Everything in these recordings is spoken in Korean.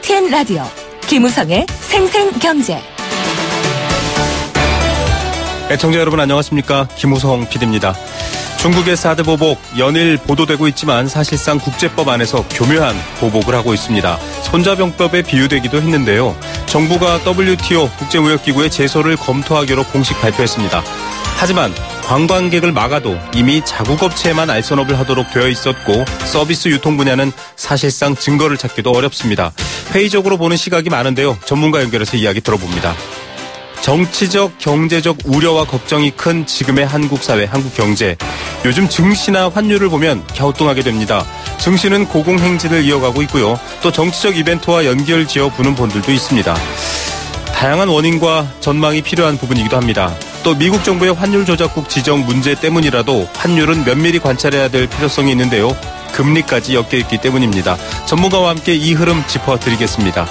YTN 라디오 김우성의 생생경제. 애청자 여러분 안녕하십니까? 김우성 PD입니다. 중국의 사드 보복 연일 보도되고 있지만 사실상 국제법 안에서 교묘한 보복을 하고 있습니다. 손자병법에 비유되기도 했는데요. 정부가 WTO 국제무역기구의 제소를 검토하기로 공식 발표했습니다. 하지만 관광객을 막아도 이미 자국업체에만 알선업을 하도록 되어 있었고 서비스 유통 분야는 사실상 증거를 찾기도 어렵습니다. 회의적으로 보는 시각이 많은데요. 전문가 연결해서 이야기 들어봅니다. 정치적, 경제적 우려와 걱정이 큰 지금의 한국 사회, 한국 경제. 요즘 증시나 환율을 보면 갸우뚱하게 됩니다. 증시는 고공행진을 이어가고 있고요. 또 정치적 이벤트와 연결 지어 부는 본들도 있습니다. 다양한 원인과 전망이 필요한 부분이기도 합니다. 또 미국 정부의 환율 조작국 지정 문제 때문이라도 환율은 면밀히 관찰해야 될 필요성이 있는데요. 금리까지 엮여있기 때문입니다. 전문가와 함께 이 흐름 짚어드리겠습니다.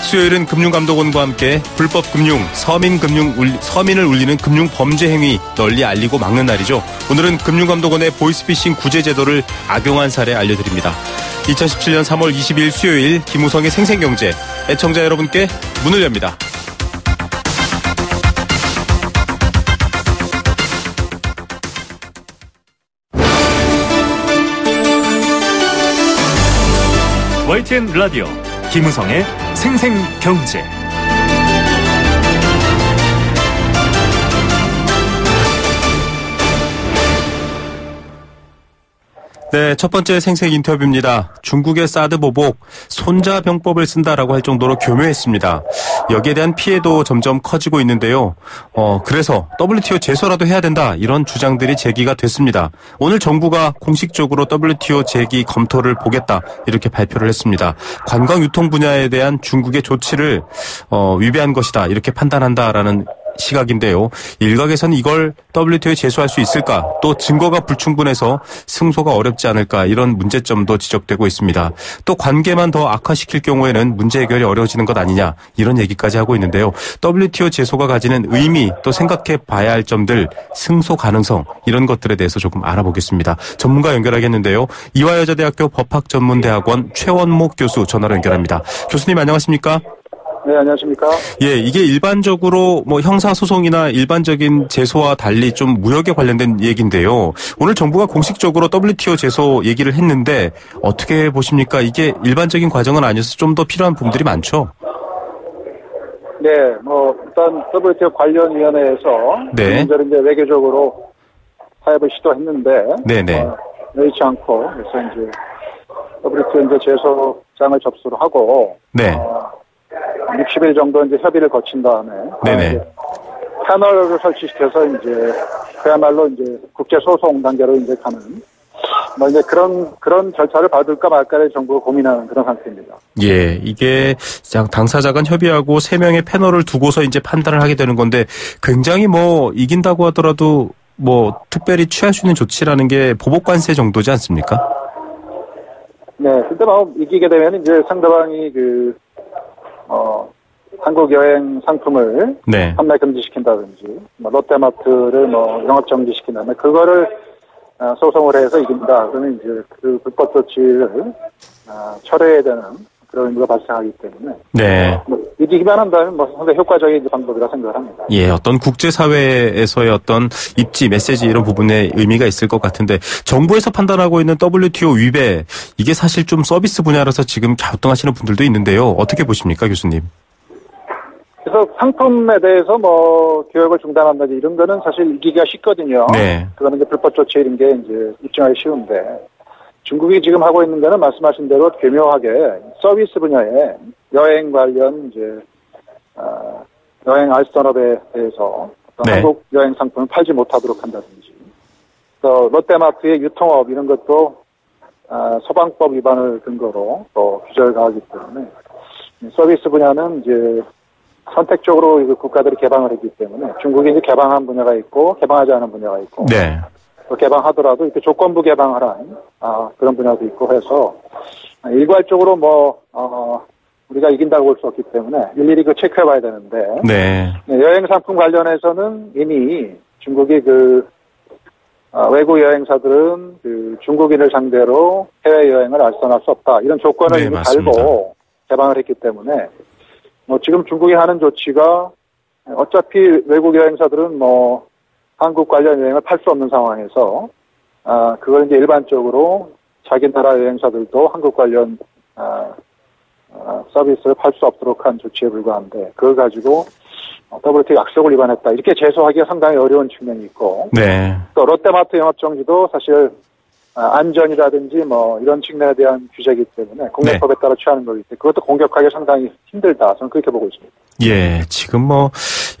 수요일은 금융감독원과 함께 불법 금융, 서민을 울리는 금융 범죄 행위 널리 알리고 막는 날이죠. 오늘은 금융감독원의 보이스피싱 구제 제도를 악용한 사례 알려드립니다. 2017년 3월 20일 수요일 김우성의 생생경제, 애청자 여러분께 문을 엽니다. YTN 라디오 김우성의 생생경제. 네, 첫 번째 생생 인터뷰입니다. 중국의 사드 보복, 손자병법을 쓴다라고 할 정도로 교묘했습니다. 여기에 대한 피해도 점점 커지고 있는데요. 그래서 WTO 제소라도 해야 된다, 이런 주장들이 제기가 됐습니다. 오늘 정부가 공식적으로 WTO 제기 검토를 보겠다, 이렇게 발표를 했습니다. 관광 유통 분야에 대한 중국의 조치를 위배한 것이다, 이렇게 판단한다라는 시각인데요. 일각에서는 이걸 WTO에 제소할 수 있을까, 또 증거가 불충분해서 승소가 어렵지 않을까, 이런 문제점도 지적되고 있습니다. 또 관계만 더 악화시킬 경우에는 문제 해결이 어려워지는 것 아니냐, 이런 얘기까지 하고 있는데요. WTO 제소가 가지는 의미, 또 생각해 봐야 할 점들, 승소 가능성, 이런 것들에 대해서 조금 알아보겠습니다. 전문가 연결하겠는데요. 이화여자대학교 법학전문대학원 최원목 교수 전화로 연결합니다. 교수님 안녕하십니까? 네, 안녕하십니까? 예, 이게 일반적으로 형사소송이나 일반적인 제소와 달리 좀 무역에 관련된 얘기인데요. 오늘 정부가 공식적으로 WTO 제소 얘기를 했는데 어떻게 보십니까? 이게 일반적인 과정은 아니어서 좀 더 필요한 부분들이 많죠? 네, 일단 WTO 관련위원회에서 네. 문제를 이제 외교적으로 타협을 시도했는데, 네네. 여의치 않고, 그래서 이제 WTO 이제 제소장을 접수를 하고, 네. 60일 정도 이제 협의를 거친 다음에 네네. 패널을 설치시켜서 이제 그야말로 이제 국제 소송 단계로 이제 가는 이제 그런 절차를 받을까 말까를 정부가 고민하는 그런 상태입니다. 예, 이게 당사자 간 협의하고 3명의 패널을 두고서 이제 판단을 하게 되는 건데 굉장히 이긴다고 하더라도 특별히 취할 수 있는 조치라는 게 보복 관세 정도지 않습니까? 네, 근데 이기게 되면 이제 상대방이 한국 여행 상품을 네. 판매 금지시킨다든지, 롯데마트를 영업 정지시킨다면 그거를 소송을 해서 이긴다. 그러면 이제 그 불법 조치를 철회해야 되는 그런 의무가 발생하기 때문에. 네. 이기기만 한다면 상당히 효과적인 방법이라 생각을 합니다. 예, 어떤 국제사회에서의 어떤 입지, 메시지 이런 부분에 의미가 있을 것 같은데 정부에서 판단하고 있는 WTO 위배, 이게 사실 좀 서비스 분야라서 지금 갸우뚱하시는 분들도 있는데요. 어떻게 보십니까, 교수님? 그래서 상품에 대해서 교역을 중단한다든지 이런 거는 사실 이기기가 쉽거든요. 네. 그거는 이제 불법 조치 이런 게 이제 입증하기 쉬운데 중국이 지금 하고 있는 거는 말씀하신 대로 교묘하게 서비스 분야에 여행 관련 이제 여행 알선업에 대해서 어떤 네. 한국 여행 상품을 팔지 못하도록 한다든지, 또 롯데마트의 유통업 이런 것도 소방법 위반을 근거로 또 규제를 가하기 때문에 서비스 분야는 이제 선택적으로 국가들이 개방을 했기 때문에 중국이 이제 개방한 분야가 있고 개방하지 않은 분야가 있고, 네. 또 개방하더라도 이렇게 조건부 개방을 한 그런 분야도 있고 해서 일괄적으로 우리가 이긴다고 볼 수 없기 때문에 일일이 체크해봐야 되는데, 네. 여행 상품 관련해서는 이미 중국이 외국 여행사들은 중국인을 상대로 해외 여행을 알선할 수 없다 이런 조건을 이미 달고 개방을 했기 때문에 뭐 지금 중국이 하는 조치가 어차피 외국 여행사들은 뭐 한국 관련 여행을 팔 수 없는 상황에서 그걸 이제 일반적으로 자기 나라 여행사들도 한국 관련 서비스를 팔 수 없도록 한 조치에 불과한데 그걸 가지고 WTO 약속을 위반했다 이렇게 제소하기가 상당히 어려운 측면이 있고 네. 또 롯데마트 영업정지도 사실 안전이라든지 뭐 이런 측면에 대한 규제이기 때문에 공개법에 따라 취하는 거기 때문에 그것도 공격하기 상당히 힘들다. 저는 그렇게 보고 있습니다. 예, 지금 뭐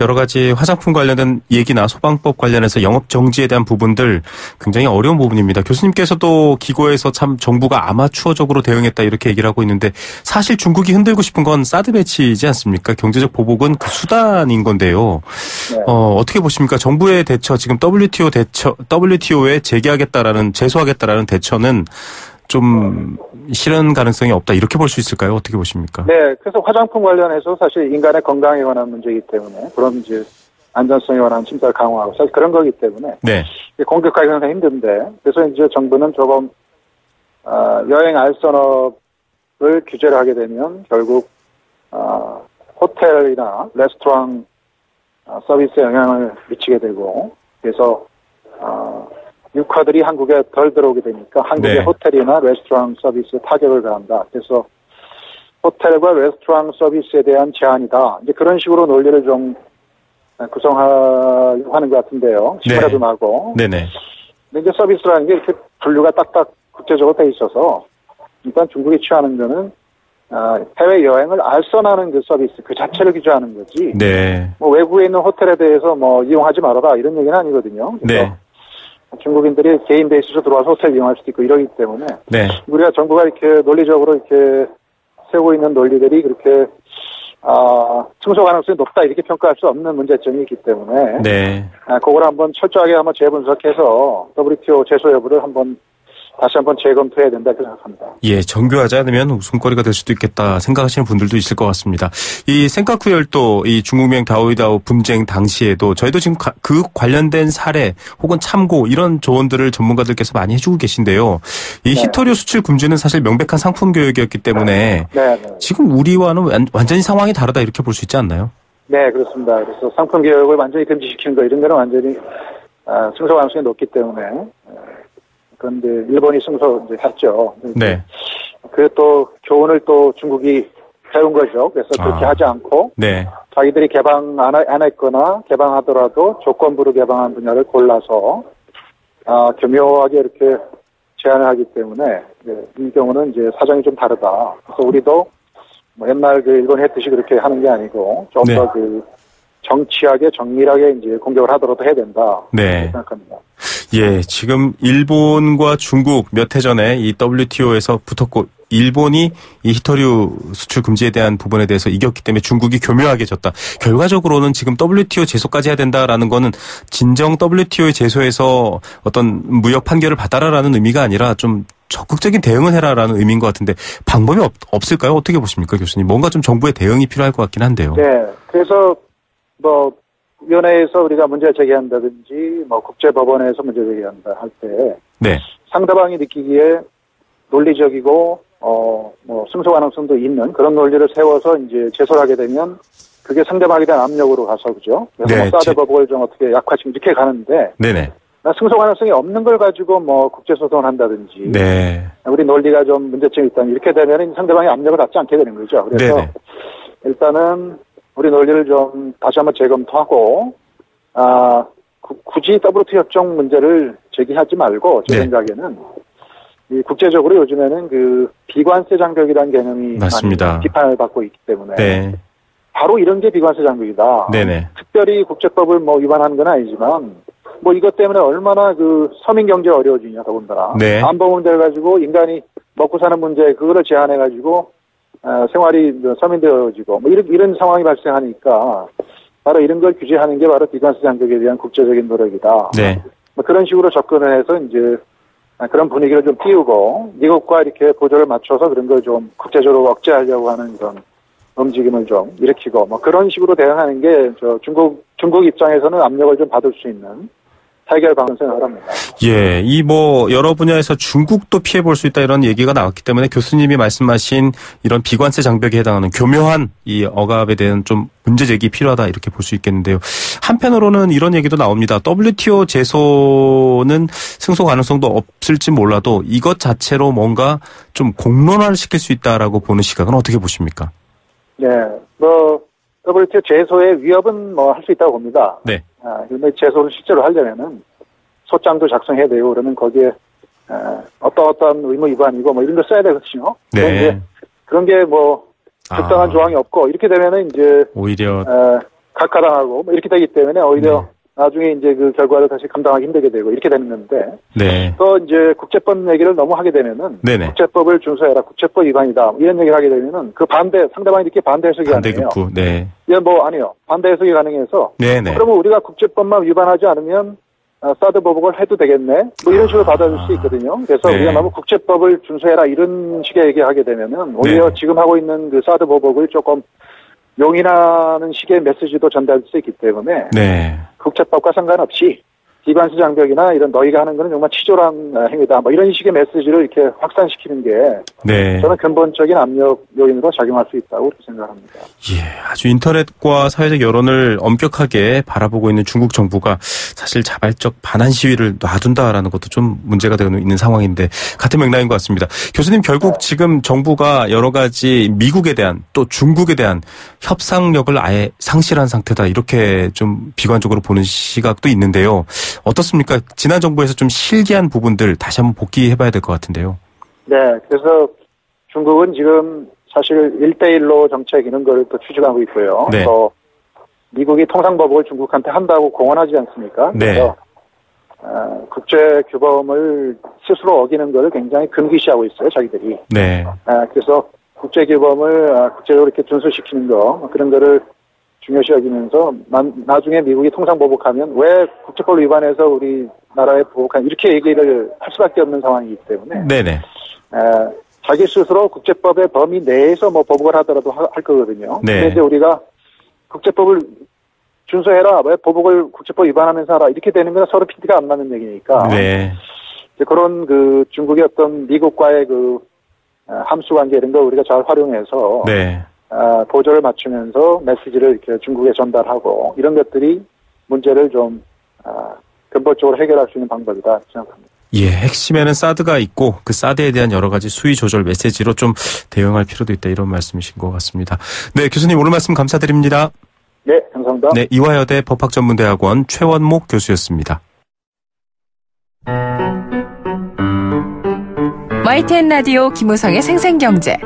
여러 가지 화장품 관련된 얘기나 소방법 관련해서 영업 정지에 대한 부분들 굉장히 어려운 부분입니다. 교수님께서도 기고에서 참 정부가 아마추어적으로 대응했다 이렇게 얘기를 하고 있는데 사실 중국이 흔들고 싶은 건 사드 배치이지 않습니까? 경제적 보복은 그 수단인 건데요. 네. 어떻게 보십니까? 정부의 대처 지금 WTO에 제기하겠다라는 제소하겠다라는 대처는 좀 실현 가능성이 없다 이렇게 볼 수 있을까요? 어떻게 보십니까? 네, 그래서 화장품 관련해서 사실 인간의 건강에 관한 문제이기 때문에 그런 이제 안전성에 관한 심사를 강화하고 사실 그런 거기 때문에 네. 공격하기 상당히 힘든데 그래서 이제 정부는 조금 여행 알선업을 규제를 하게 되면 결국 호텔이나 레스토랑 서비스에 영향을 미치게 되고 그래서 유카들이 한국에 덜 들어오게 되니까 한국의 네. 호텔이나 레스토랑 서비스에 타격을 가한다. 그래서 호텔과 레스토랑 서비스에 대한 제한이다. 이제 그런 식으로 논리를 좀 구성하려고 하는 것 같은데요. 시간에도 나고. 네네. 근데 이제 서비스라는 게 이렇게 분류가 딱딱 국제적으로 돼 있어서 일단 중국이 취하는 거는 해외 여행을 알선하는 그 서비스 그 자체를 규제하는 거지. 네. 뭐 외국에 있는 호텔에 대해서 뭐 이용하지 말아라 이런 얘기는 아니거든요. 그래서 네. 중국인들이 개인 베이스로 들어와서 호텔 이용할 수도 있고 이러기 때문에 네. 우리가 정부가 이렇게 논리적으로 이렇게 세우고 있는 논리들이 그렇게 승소 가능성이 높다 이렇게 평가할 수 없는 문제점이 있기 때문에 네. 그걸 한번 철저하게 한번 재분석해서 WTO 제소 여부를 다시 한번 재검토해야 된다 이렇게 생각합니다. 예, 정교하지 않으면 웃음거리가 될 수도 있겠다 생각하시는 분들도 있을 것 같습니다. 이 센카쿠 열도, 이 중국명 다오이다오 분쟁 당시에도 저희도 지금 그 관련된 사례 혹은 참고 이런 조언들을 전문가들께서 많이 해주고 계신데요. 이 히토류 수출 금지는 사실 명백한 상품 교육이었기 때문에 지금 우리와는 완전히 상황이 다르다 이렇게 볼 수 있지 않나요? 네, 그렇습니다. 그래서 상품 교육을 완전히 금지시키는 거 이런 거는 완전히 승소 가능성이 높기 때문에 그런데 일본이 승소했죠. 네. 그 또 교훈을 또 중국이 배운 거죠. 그래서 그렇게 하지 않고 네. 자기들이 개방 안 했거나 개방하더라도 조건부로 개방한 분야를 골라서 교묘하게 이렇게 제한을 하기 때문에 이 경우는 이제 사정이 좀 다르다. 그래서 우리도 뭐 옛날 그 일본이 했듯이 그렇게 하는 게 아니고 좀 더 그 정치하게 정밀하게 이제 공격을 하더라도 해야 된다. 네. 생각합니다. 예, 지금 일본과 중국 몇 해 전에 이 WTO에서 붙었고 일본이 이 히토류 수출 금지에 대한 부분에 대해서 이겼기 때문에 중국이 교묘하게 졌다. 결과적으로는 지금 WTO 제소까지 해야 된다라는 거는 진정 WTO의 제소에서 어떤 무역 판결을 받아라라는 의미가 아니라 좀 적극적인 대응을 해라라는 의미인 것 같은데 방법이 없을까요? 어떻게 보십니까, 교수님? 뭔가 좀 정부의 대응이 필요할 것 같긴 한데요. 네, 그래서 뭐 위원회에서 우리가 문제 제기한다든지 뭐 국제법원에서 문제 제기한다 할 때 네. 상대방이 느끼기에 논리적이고 뭐 승소 가능성도 있는 그런 논리를 세워서 이제 제소를 하게 되면 그게 상대방에 대한 압력으로 가서 그죠? 그래서 네, 뭐 사드 법을 좀 어떻게 약화시키면 이렇게 가는데 네네. 승소 가능성이 없는 걸 가지고 뭐 국제소송을 한다든지 네. 우리 논리가 좀 문제점이 있다면 이렇게 되면 상대방이 압력을 받지 않게 되는 거죠. 그래서 네네. 일단은 우리 논리를 좀 다시 한번 재검토하고 굳이 WTO 협정 문제를 제기하지 말고 제 생각에는 이 국제적으로 요즘에는 그 비관세 장벽이라는 개념이 맞습니다. 많이 비판을 받고 있기 때문에 네. 바로 이런 게 비관세 장벽이다. 네네. 특별히 국제법을 뭐 위반하는 건 아니지만 뭐 이것 때문에 얼마나 그 서민 경제가 어려워지냐 더군다나 네. 안보 문제를 가지고 인간이 먹고 사는 문제 그거를 제한해 가지고 생활이 서민되어지고 뭐 이런 상황이 발생하니까 바로 이런 걸 규제하는 게 바로 비관세 장벽에 대한 국제적인 노력이다. 네. 뭐 그런 식으로 접근을 해서 이제 그런 분위기를 좀 띄우고 미국과 이렇게 보조를 맞춰서 그런 걸 좀 국제적으로 억제하려고 하는 그런 움직임을 좀 일으키고 뭐 그런 식으로 대응하는 게 중국 입장에서는 압력을 좀 받을 수 있는 해결 방안을 생각합니다. 예, 여러 분야에서 중국도 피해볼 수 있다 이런 얘기가 나왔기 때문에 교수님이 말씀하신 이런 비관세 장벽에 해당하는 교묘한 이 억압에 대한 좀 문제 제기 필요하다 이렇게 볼 수 있겠는데요. 한편으로는 이런 얘기도 나옵니다. WTO 제소는 승소 가능성도 없을지 몰라도 이것 자체로 뭔가 좀 공론화를 시킬 수 있다라고 보는 시각은 어떻게 보십니까? 네, WTO 제소의 위협은 할 수 있다고 봅니다. 네. 그런데 제소를 실제로 하려면은 소장도 작성해야 되고 그러면 거기에 어떤 의무 위반이고 이런 거 써야 되거든요. 네. 그런 게 적당한 조항이 없고 이렇게 되면은 이제 오히려 각하당하고 이렇게 되기 때문에 오히려 나중에 이제 그 결과를 다시 감당하기 힘들게 되고 이렇게 되는 건데. 네. 또 이제 국제법 얘기를 너무 하게 되면은 네네. 국제법을 준수해라, 국제법 위반이다 이런 얘기를 하게 되면은 그 상대방이 이렇게 반대 해석이 가능해요. 반대급부. 네. 예, 아니요. 반대 해석이 가능해서. 네네. 그러면 우리가 국제법만 위반하지 않으면 사드 보복을 해도 되겠네. 이런 식으로 받아줄 수 있거든요. 그래서 네. 우리가 너무 국제법을 준수해라 이런 식의 얘기하게 되면은 오히려 네. 지금 하고 있는 그 사드 보복을 조금 용인하는 식의 메시지도 전달될 수 있기 때문에 네. 국제법과 상관없이 비관세 장벽이나 이런 너희가 하는 거는 정말 치졸한 행위다. 이런 식의 메시지를 이렇게 확산시키는 게 네. 저는 근본적인 압력 요인으로 작용할 수 있다고 그렇게 생각합니다. 예, 아주 인터넷과 사회적 여론을 엄격하게 바라보고 있는 중국 정부가 사실 자발적 반환 시위를 놔둔다라는 것도 좀 문제가 되고 있는 상황인데 같은 맥락인 것 같습니다. 교수님 결국 지금 정부가 여러 가지 미국에 대한 또 중국에 대한 협상력을 아예 상실한 상태다 이렇게 좀 비관적으로 보는 시각도 있는데요. 어떻습니까? 지난 정부에서 좀 실기한 부분들 다시 한번 복귀해봐야 될 것 같은데요. 네, 그래서 중국은 지금 사실 1대1로 정책 이런 걸 또 추진하고 있고요. 네. 또 미국이 통상보복을 중국한테 한다고 공언하지 않습니까? 네. 그래서 국제 규범을 스스로 어기는 걸 굉장히 금기시하고 있어요, 자기들이. 네. 그래서 국제 규범을 국제적으로 이렇게 준수시키는 거 그런 거를 중요시 여기면서 나중에 미국이 통상보복하면 왜 국제법 위반해서 우리 나라에 보복한 이렇게 얘기를 할 수밖에 없는 상황이기 때문에 네네. 자기 스스로 국제법의 범위 내에서 보복을 하더라도 할 거거든요. 네. 근데 이제 우리가 국제법을 준수해라, 왜 보복을 국제법 위반하면서 하라 이렇게 되는 건 서로 피티가 안 맞는 얘기니까. 네. 이제 그런 그 중국의 어떤 미국과의 그 함수 관계 이런 걸 우리가 잘 활용해서. 네. 보조를 맞추면서 메시지를 이렇게 중국에 전달하고 이런 것들이 문제를 좀 근본적으로 해결할 수 있는 방법이다 생각합니다. 예, 핵심에는 사드가 있고 그 사드에 대한 여러 가지 수위 조절 메시지로 좀 대응할 필요도 있다 이런 말씀이신 것 같습니다. 네, 교수님 오늘 말씀 감사드립니다. 네, 감사합니다. 네, 이화여대 법학전문대학원 최원목 교수였습니다. YTN 라디오 김우성의 생생경제.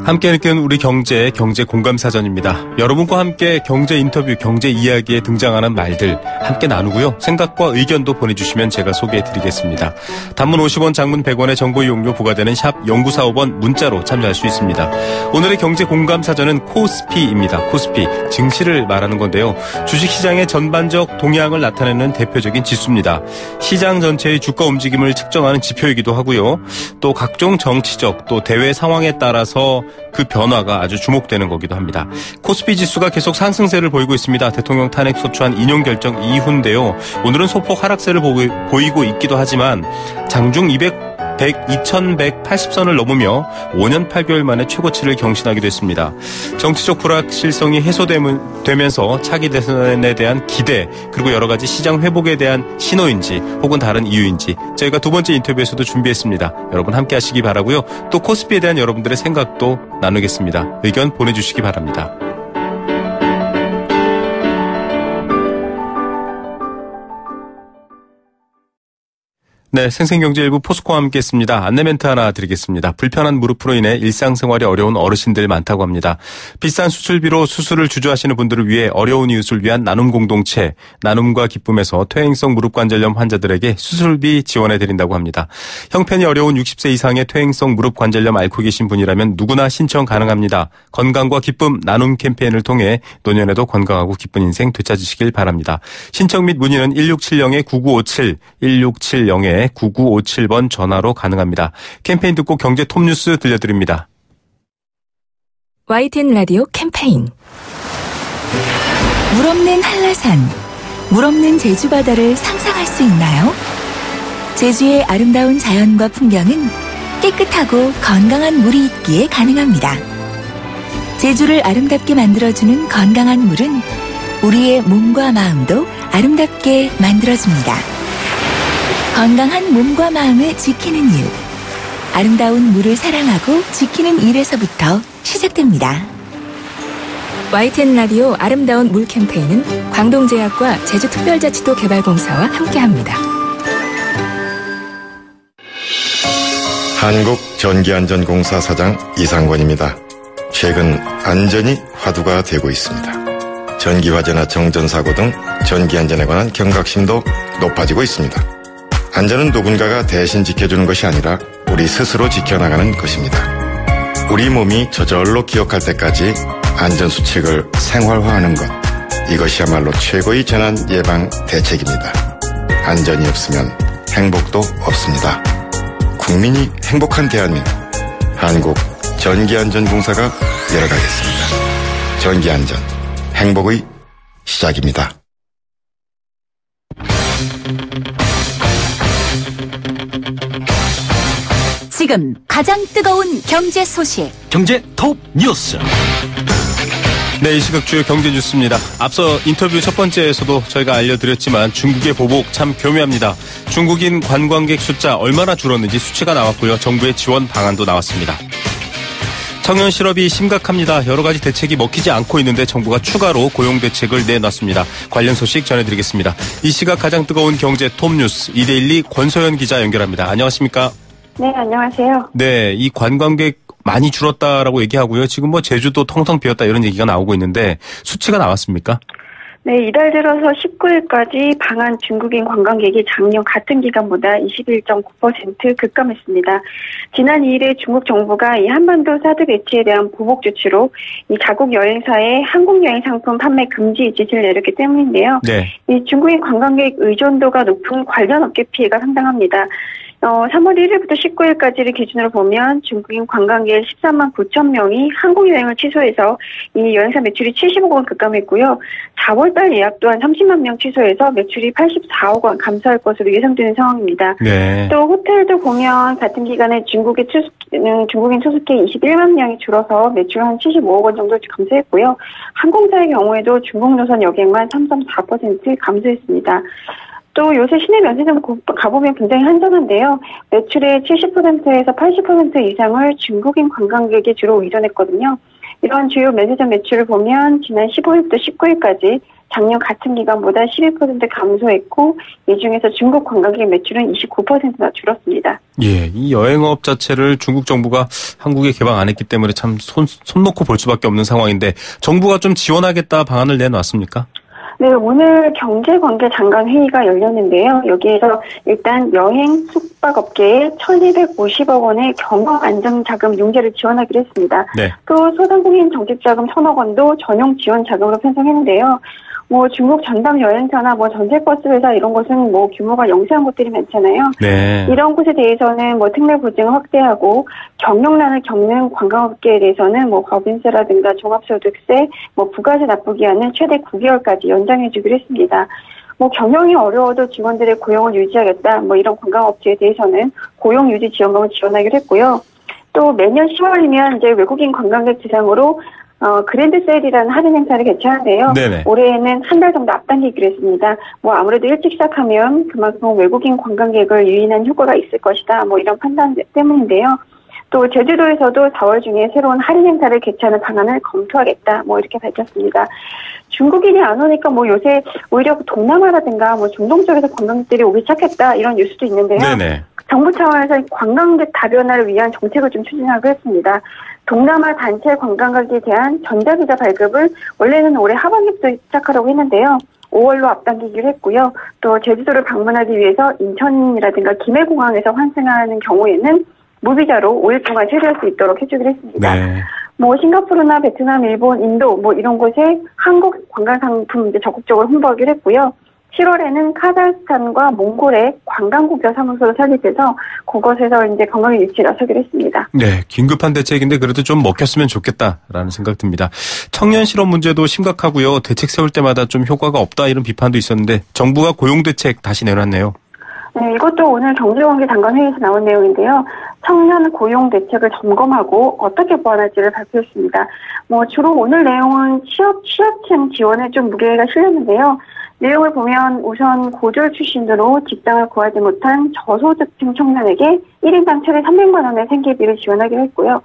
함께 느끼는 우리 경제 공감사전입니다. 여러분과 함께 경제 인터뷰, 경제 이야기에 등장하는 말들 함께 나누고요. 생각과 의견도 보내주시면 제가 소개해드리겠습니다. 단문 50원, 장문 100원의 정보 이용료 부과되는 샵 0945번 문자로 참여할 수 있습니다. 오늘의 경제 공감사전은 코스피입니다. 코스피, 증시를 말하는 건데요. 주식시장의 전반적 동향을 나타내는 대표적인 지수입니다. 시장 전체의 주가 움직임을 측정하는 지표이기도 하고요. 또 각종 정치적 또 대외 상황에 따라서 그 변화가 아주 주목되는 거기도 합니다. 코스피 지수가 계속 상승세를 보이고 있습니다. 대통령 탄핵 소추안 인용 결정 이후인데요. 오늘은 소폭 하락세를 보이고 있기도 하지만 장중 2180선을 넘으며 5년 8개월 만에 최고치를 경신하기도 했습니다. 정치적 불확실성이 해소되면서 차기 대선에 대한 기대 그리고 여러 가지 시장 회복에 대한 신호인지 혹은 다른 이유인지 저희가 두 번째 인터뷰에서도 준비했습니다. 여러분 함께 하시기 바라고요. 또 코스피에 대한 여러분들의 생각도 나누겠습니다. 의견 보내주시기 바랍니다. 네, 생생경제 일부 포스코와 함께했습니다. 안내 멘트 하나 드리겠습니다. 불편한 무릎으로 인해 일상생활이 어려운 어르신들 많다고 합니다. 비싼 수술비로 수술을 주저하시는 분들을 위해 어려운 이웃을 위한 나눔 공동체, 나눔과 기쁨에서 퇴행성 무릎관절염 환자들에게 수술비 지원해드린다고 합니다. 형편이 어려운 60세 이상의 퇴행성 무릎관절염 앓고 계신 분이라면 누구나 신청 가능합니다. 건강과 기쁨 나눔 캠페인을 통해 노년에도 건강하고 기쁜 인생 되찾으시길 바랍니다. 신청 및 문의는 1670-9957, 1670-9957번 전화로 가능합니다. 캠페인 듣고 경제 톱뉴스 들려드립니다. YTN 라디오 캠페인. 물 없는 한라산, 물 없는 제주 바다를 상상할 수 있나요? 제주의 아름다운 자연과 풍경은 깨끗하고 건강한 물이 있기에 가능합니다. 제주를 아름답게 만들어주는 건강한 물은 우리의 몸과 마음도 아름답게 만들어줍니다. 건강한 몸과 마음을 지키는 이유. 아름다운 물을 사랑하고 지키는 일에서부터 시작됩니다. YTN 라디오 아름다운 물 캠페인은 광동제약과 제주특별자치도 개발공사와 함께합니다. 한국전기안전공사 사장 이상권입니다. 최근 안전이 화두가 되고 있습니다. 전기화재나 정전사고 등 전기안전에 관한 경각심도 높아지고 있습니다. 안전은 누군가가 대신 지켜주는 것이 아니라 우리 스스로 지켜나가는 것입니다. 우리 몸이 저절로 기억할 때까지 안전수칙을 생활화하는 것, 이것이야말로 최고의 재난 예방 대책입니다. 안전이 없으면 행복도 없습니다. 국민이 행복한 대한민국, 한국전기안전공사가 열어가겠습니다. 전기안전, 행복의 시작입니다. 지금 가장 뜨거운 경제 소식. 경제 톱 뉴스. 네, 이 시각 주요 경제 뉴스입니다. 앞서 인터뷰 첫 번째에서도 저희가 알려드렸지만 중국의 보복 참 교묘합니다. 중국인 관광객 숫자 얼마나 줄었는지 수치가 나왔고요. 정부의 지원 방안도 나왔습니다. 청년 실업이 심각합니다. 여러 가지 대책이 먹히지 않고 있는데 정부가 추가로 고용 대책을 내놨습니다. 관련 소식 전해드리겠습니다. 이 시각 가장 뜨거운 경제 톱 뉴스 이데일리 권소연 기자 연결합니다. 안녕하십니까? 네, 안녕하세요. 네, 이 관광객 많이 줄었다라고 얘기하고요. 지금 뭐 제주도 텅텅 비었다 이런 얘기가 나오고 있는데 수치가 나왔습니까? 네, 이달 들어서 19일까지 방한 중국인 관광객이 작년 같은 기간보다 21.9% 급감했습니다. 지난 2일에 중국 정부가 이 한반도 사드 배치에 대한 보복 조치로 이 자국 여행사의 한국 여행 상품 판매 금지 지시를 내렸기 때문인데요. 네. 이 중국인 관광객 의존도가 높은 관련 업계 피해가 상당합니다. 3월 1일부터 19일까지를 기준으로 보면 중국인 관광객 13만 9천 명이 한국 여행을 취소해서 이 여행사 매출이 70억 원 급감했고요. 4월달 예약 또한 30만 명 취소해서 매출이 84억 원 감소할 것으로 예상되는 상황입니다. 네. 또 호텔도 보면 같은 기간에 중국인 투숙객 21만 명이 줄어서 매출 한 75억 원 정도 감소했고요. 항공사의 경우에도 중국 노선 여객만 3.4% 감소했습니다. 또 요새 시내 면세점 가보면 굉장히 한산한데요. 매출의 70%에서 80% 이상을 중국인 관광객이 주로 의존했거든요. 이런 주요 면세점 매출을 보면 지난 15일부터 19일까지 작년 같은 기간보다 11% 감소했고 이 중에서 중국 관광객 매출은 29%나 줄었습니다. 예, 이 여행업 자체를 중국 정부가 한국에 개방 안 했기 때문에 참 손 놓고 볼 수밖에 없는 상황인데 정부가 좀 지원하겠다 방안을 내놨습니까? 네, 오늘 경제관계 장관 회의가 열렸는데요. 여기에서 일단 여행 숙박업계에 1,250억 원의 경영 안정자금 융자를 지원하기로 했습니다. 네. 또 소상공인 정책자금 1,000억 원도 전용 지원 자금으로 편성했는데요. 중국 전담 여행사나 전세버스 회사 이런 것은 규모가 영세한 곳들이 많잖아요. 네. 이런 곳에 대해서는 특례 보증을 확대하고 경영난을 겪는 관광업계에 대해서는 법인세라든가 종합소득세, 부가세 납부 기한은 최대 9개월까지 연장해주기로 했습니다. 경영이 어려워도 직원들의 고용을 유지하겠다. 이런 관광업체에 대해서는 고용 유지 지원금을 지원하기로 했고요. 또 매년 10월이면 이제 외국인 관광객 대상으로 그랜드 세일이라는 할인 행사를 개최하는데요. 네네. 올해에는 한 달 정도 앞당기기로 했습니다. 아무래도 일찍 시작하면 그만큼 외국인 관광객을 유인한 효과가 있을 것이다. 이런 판단 때문인데요. 또 제주도에서도 4월 중에 새로운 할인 행사를 개최하는 방안을 검토하겠다. 이렇게 밝혔습니다. 중국인이 안 오니까 요새 오히려 동남아라든가 중동 쪽에서 관광객들이 오기 시작했다. 이런 뉴스도 있는데요. 네네. 정부 차원에서 관광객 다변화를 위한 정책을 좀 추진하기로 했습니다. 동남아 단체 관광객에 대한 전자비자 발급을 원래는 올해 하반기부터 시작하려고 했는데요. 5월로 앞당기기로 했고요. 또 제주도를 방문하기 위해서 인천이라든가 김해공항에서 환승하는 경우에는 무비자로 5일 동안 체류할 수 있도록 해주기로 했습니다. 네. 싱가포르나 베트남, 일본, 인도 이런 곳에 한국 관광 상품 이제 적극적으로 홍보하기로 했고요. 7월에는 카자흐스탄과 몽골의 관광국가 사무소를 설립해서 그곳에서 이제 건강의 유치를 나서기로 했습니다. 네, 긴급한 대책인데 그래도 좀 먹혔으면 좋겠다라는 생각 듭니다. 청년 실업 문제도 심각하고요. 대책 세울 때마다 좀 효과가 없다 이런 비판도 있었는데 정부가 고용대책 다시 내놨네요. 네, 이것도 오늘 경제관계 장관 회의에서 나온 내용인데요. 청년 고용 대책을 점검하고 어떻게 보완할지를 발표했습니다. 주로 오늘 내용은 취약층 지원에 좀 무게가 실렸는데요. 내용을 보면 우선 고졸 출신으로 직장을 구하지 못한 저소득층 청년에게 1인당 최대 300만 원의 생계비를 지원하기로 했고요.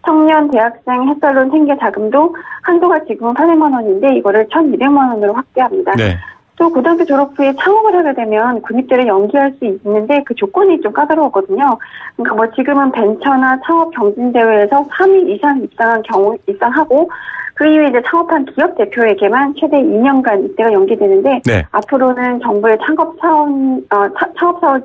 청년 대학생 햇살론 생계 자금도 한도가 지금은 800만 원인데 이거를 1,200만 원으로 확대합니다. 네. 또 고등학교 졸업 후에 창업을 하게 되면 군입대를 연기할 수 있는데 그 조건이 좀 까다로웠거든요. 그러니까 지금은 벤처나 창업 경진대회에서 3위 이상 입상하고 그 이후에 이제 창업한 기업 대표에게만 최대 2년간 입대가 연기되는데 네. 앞으로는 정부의 창업사원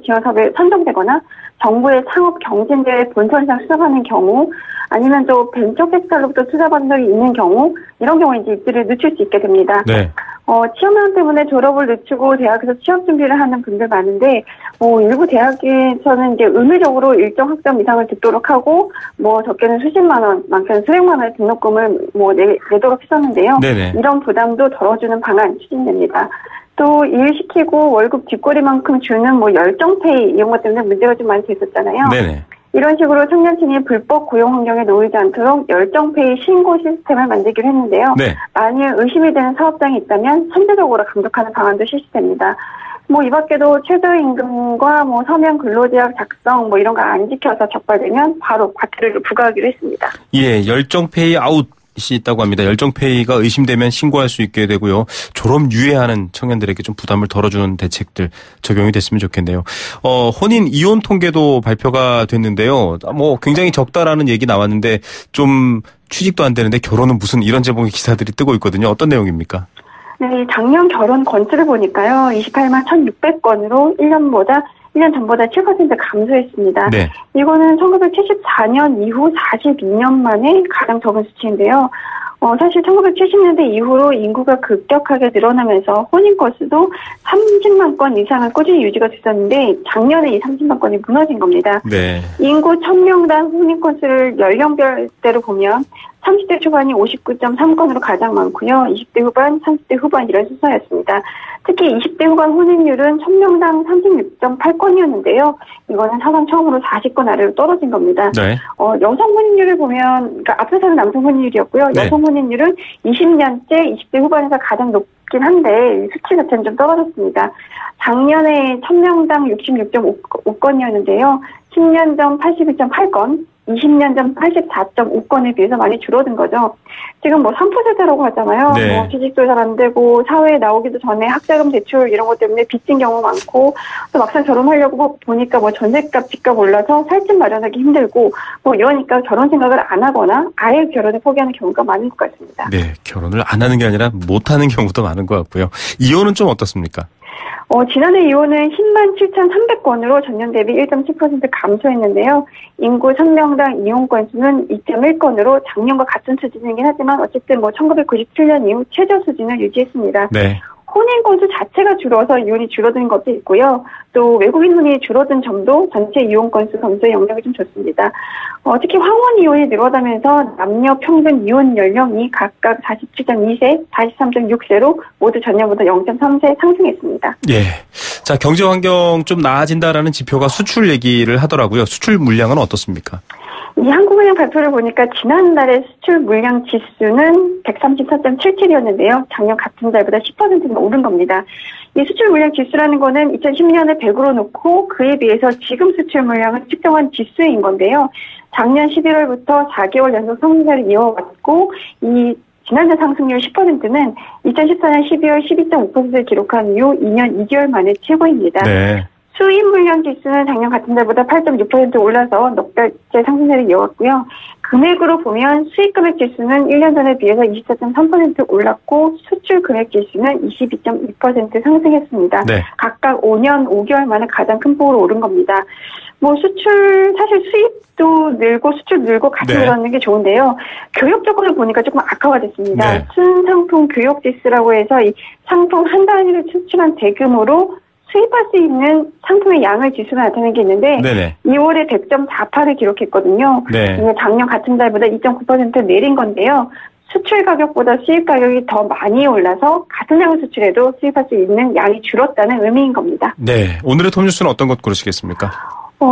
지원 사업에 선정되거나 정부의 창업 경진대회 본선상 수상하는 경우 아니면 또 벤처캐피탈로부터 투자받은 적이 있는 경우 이런 경우에 이제 입대를 늦출 수 있게 됩니다. 네. 취업난 때문에 졸업을 늦추고 대학에서 취업 준비를 하는 분들 많은데, 일부 대학에서는 이제 의무적으로 일정 학점 이상을 듣도록 하고, 적게는 수십만 원, 많게는 수백만 원의 등록금을 내도록 했었는데요. 네네. 이런 부담도 덜어주는 방안 추진됩니다. 또 일시키고 월급 뒷거리만큼 주는 열정페이 이런 것 때문에 문제가 좀 많이 됐었잖아요. 네네. 이런 식으로 청년층이 불법 고용 환경에 놓이지 않도록 열정페이 신고 시스템을 만들기로 했는데요. 네. 만일 의심이 되는 사업장이 있다면 선제적으로 감독하는 방안도 실시됩니다. 이 밖에도 최저임금과 서면 근로제약 작성 이런 거 안 지켜서 적발되면 바로 과태료를 부과하기로 했습니다. 예, 열정페이 아웃. 이 있다고 합니다. 열정페이가 의심되면 신고할 수 있게 되고요. 졸업 유예하는 청년들에게 좀 부담을 덜어주는 대책들 적용이 됐으면 좋겠네요. 혼인 이혼 통계도 발표가 됐는데요. 굉장히 적다라는 얘기 나왔는데 좀 취직도 안 되는데 결혼은 무슨 이런 제목의 기사들이 뜨고 있거든요. 어떤 내용입니까? 네, 작년 결혼 건수를 보니까요. 28만 1,600건으로 1년 전보다 7% 감소했습니다. 네. 이거는 1974년 이후 42년 만에 가장 적은 수치인데요. 사실 1970년대 이후로 인구가 급격하게 늘어나면서 혼인 건수도 30만 건 이상은 꾸준히 유지가 됐었는데 작년에 이 30만 건이 무너진 겁니다. 네. 인구 1000명당 혼인 건수를 연령별대로 보면 30대 초반이 59.3건으로 가장 많고요. 20대 후반, 30대 후반 이런 순서였습니다. 특히 20대 후반 혼인율은 1000명당 36.8건이었는데요. 이거는 사상 처음으로 40건 아래로 떨어진 겁니다. 네. 여성 혼인율을 보면 앞서서는 남성 혼인율이었고요. 네. 여성 혼인율은 20년째 20대 후반에서 가장 높긴 한데 수치 자체는 좀 떨어졌습니다. 작년에 1000명당 66.5건이었는데요. 10년 전 81.8건, 20년 전 84.5건에 비해서 많이 줄어든 거죠. 지금 3%세대라고 하잖아요. 네. 취직도 잘 안 되고 사회에 나오기도 전에 학자금 대출 이런 것 때문에 빚진 경우 많고 또 막상 결혼하려고 보니까 전셋값, 집값 올라서 살집 마련하기 힘들고 이러니까 결혼 생각을 안 하거나 아예 결혼을 포기하는 경우가 많은 것 같습니다. 네, 결혼을 안 하는 게 아니라 못 하는 경우도 많은 것 같고요. 이혼은 좀 어떻습니까? 지난해 이혼은 10만 7,300건으로 전년 대비 1.7% 감소했는데요. 인구 1000명당 이혼 건수는 2.1건으로 작년과 같은 수준이긴 하지만 어쨌든 1997년 이후 최저 수준을 유지했습니다. 네. 혼인 건수 자체가 줄어서 이혼이 줄어든 것도 있고요. 또 외국인 혼인이 줄어든 점도 전체 이혼 건수 감소에 영향을 좀 줬습니다. 특히 황혼 이혼이 늘어나면서 남녀 평균 이혼 연령이 각각 47.2세, 43.6세로 모두 전년보다 0.3세 상승했습니다. 예. 자, 경제 환경 좀 나아진다라는 지표가 수출 얘기를 하더라고요. 수출 물량은 어떻습니까? 이 한국은행 발표를 보니까 지난달의 수출 물량 지수는 134.77이었는데요. 작년 같은 달보다 10%는 오른 겁니다. 이 수출 물량 지수라는 거는 2010년에 100으로 놓고 그에 비해서 지금 수출 물량을 측정한 지수인 건데요. 작년 11월부터 4개월 연속 성장세를 이어왔고 이 지난달 상승률 10%는 2014년 12월 12.5%를 기록한 이후 2년 2개월 만에 최고입니다. 네. 수입 물량 지수는 작년 같은 달보다 8.6% 올라서 넉 달째 상승세를 이어왔고요. 금액으로 보면 수입 금액 지수는 1년 전에 비해서 24.3% 올랐고 수출 금액 지수는 22.2% 상승했습니다. 네. 각각 5년 5개월 만에 가장 큰 폭으로 오른 겁니다. 뭐 수출 사실 수입도 늘고 수출 늘고 같이 늘어나는 게 좋은데요. 교육 쪽으로 보니까 조금 악화가 됐습니다. 네. 순상품 교육 지수라고 해서 이 상품 한 단위를 수출한 대금으로 수입할 수 있는 상품의 양을 지수가 나타내는 게 있는데 네네. 2월에 100.48을 기록했거든요. 네. 작년 같은 달보다 2.9% 내린 건데요. 수출 가격보다 수입 가격이 더 많이 올라서 같은 양을 수출해도 수입할 수 있는 양이 줄었다는 의미인 겁니다. 네, 오늘의 톱뉴스는 어떤 것 고르시겠습니까?